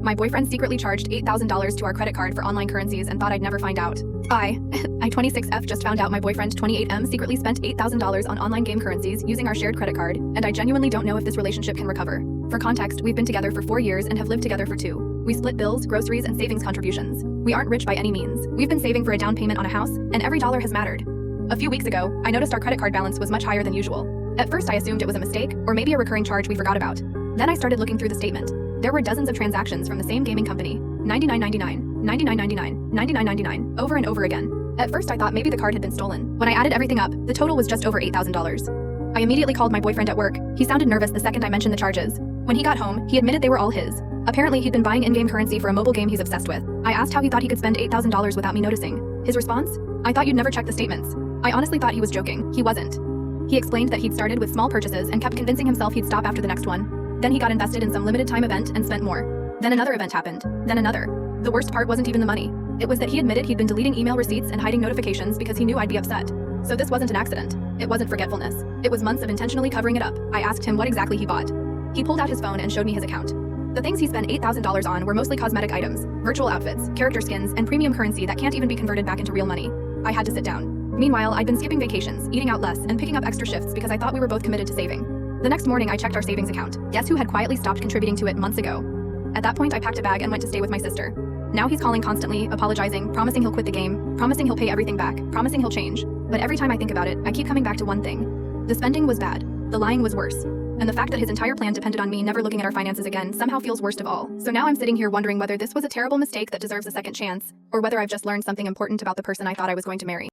My boyfriend secretly charged $8,000 to our credit card for online currencies and thought I'd never find out. I 26F just found out my boyfriend 28M secretly spent $8,000 on online game currencies using our shared credit card, and I genuinely don't know if this relationship can recover. For context, we've been together for 4 years and have lived together for 2. We split bills, groceries, and savings contributions. We aren't rich by any means. We've been saving for a down payment on a house, and every dollar has mattered. A few weeks ago, I noticed our credit card balance was much higher than usual. At first I assumed it was a mistake, or maybe a recurring charge we forgot about. Then I started looking through the statement. There were dozens of transactions from the same gaming company, $99.99, $99.99, $99.99, over and over again. At first I thought maybe the card had been stolen. When I added everything up, the total was just over $8,000. I immediately called my boyfriend at work. He sounded nervous the second I mentioned the charges. When he got home, he admitted they were all his. Apparently he'd been buying in-game currency for a mobile game he's obsessed with. I asked how he thought he could spend $8,000 without me noticing. His response? I thought you'd never check the statements. I honestly thought he was joking. He wasn't. He explained that he'd started with small purchases and kept convincing himself he'd stop after the next one. Then he got invested in some limited time event and spent more. Then another event happened. Then another. The worst part wasn't even the money. It was that he admitted he'd been deleting email receipts and hiding notifications because he knew I'd be upset. So this wasn't an accident. It wasn't forgetfulness. It was months of intentionally covering it up. I asked him what exactly he bought. He pulled out his phone and showed me his account. The things he spent $8,000 on were mostly cosmetic items, virtual outfits, character skins, and premium currency that can't even be converted back into real money. I had to sit down. Meanwhile, I'd been skipping vacations, eating out less, and picking up extra shifts because I thought we were both committed to saving. The next morning, I checked our savings account. Guess who had quietly stopped contributing to it months ago? At that point, I packed a bag and went to stay with my sister. Now he's calling constantly, apologizing, promising he'll quit the game, promising he'll pay everything back, promising he'll change. But every time I think about it, I keep coming back to one thing. The spending was bad. The lying was worse. And the fact that his entire plan depended on me never looking at our finances again somehow feels worst of all. So now I'm sitting here wondering whether this was a terrible mistake that deserves a second chance, or whether I've just learned something important about the person I thought I was going to marry.